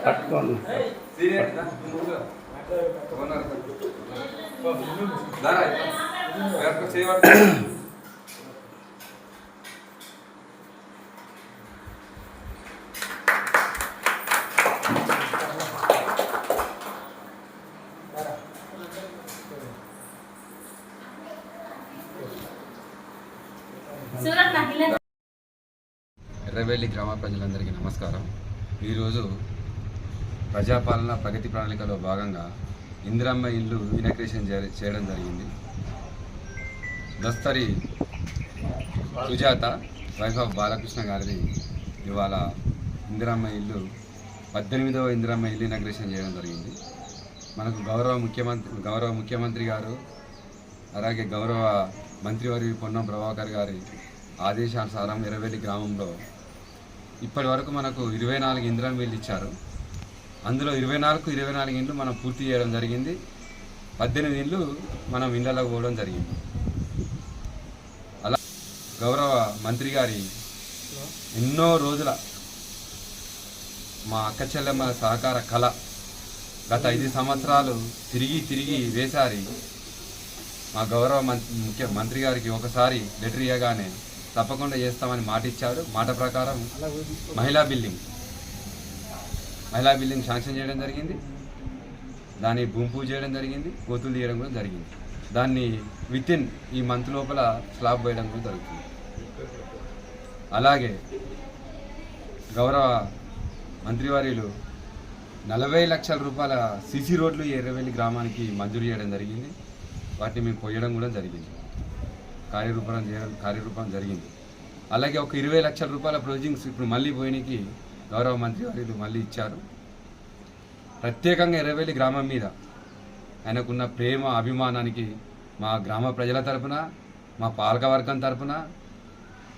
పట్టుకోండి. ఎర్రవెల్లి గ్రామ ప్రజలందరికీ నమస్కారం. ఈరోజు ప్రజాపాలన ప్రగతి ప్రణాళికలో భాగంగా ఇందిరమ్మ ఇల్లు ఇనాగ్రేషన్ చేయడం జరిగింది. దస్తరి సుజాత వైఫ్ ఆఫ్ బాలకృష్ణ గారిది ఇవాళ ఇందిరమ్మ ఇల్లు 18వ ఇందిరమ్మ ఇల్లు ఇనాగ్రేషన్ చేయడం జరిగింది. మనకు గౌరవ ముఖ్యమంత్రి గారు అలాగే గౌరవ మంత్రివర్యులు పొన్నం ప్రభాకర్ గారి ఆదేశానుసారం ఎర్రవెల్లి గ్రామంలో ఇప్పటి వరకు మనకు 24 ఇందిరమ్మ ఇల్లు ఇచ్చారు. అందులో 24 ఇండ్లు మనం పూర్తి చేయడం జరిగింది. 18 ఇండ్లు మనం ఇండ్లకు పోవడం జరిగింది. అలా గౌరవ మంత్రి గారి ఎన్నో రోజుల మా అక్క చెల్లెమ్మల సహకార కళ గత 5 సంవత్సరాలు తిరిగి వేసారి మా గౌరవ మంత్రి గారికి ఒకసారి లెటర్ ఇవ్వగానే తప్పకుండా చేస్తామని మాట ఇచ్చారు. మాట ప్రకారం మహిళా బిల్డింగ్ శాంక్షన్ చేయడం జరిగింది. దాన్ని భూమి పూజ చేయడం జరిగింది. కోతులు తీయడం కూడా జరిగింది. దాన్ని వితిన్ ఈ మంత్ లోపల స్లాబ్ వేయడం కూడా జరుగుతుంది. అలాగే గౌరవ మంత్రివర్యులు 40 లక్షల రూపాయల సిసి రోడ్లు ఎర్రవెల్లి గ్రామానికి మంజూరు చేయడం జరిగింది. వాటిని మేము పోయడం కూడా జరిగింది. కార్యరూపం జరిగింది. అలాగే ఒక 20 లక్షల రూపాయల ప్రొజెక్ట్స్ ఇప్పుడు మళ్ళీ పోయినకి గౌరవ మంత్రి వారు మళ్ళీ ఇచ్చారు. ప్రత్యేకంగా ఎర్రవెల్లి గ్రామం మీద ఆయనకున్న ప్రేమ అభిమానానికి మా గ్రామ ప్రజల తరపున, మా పాలకవర్గం తరపున,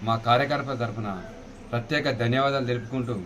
మా కార్యకర్తల తరపున ప్రత్యేక ధన్యవాదాలు తెలుపుకుంటూ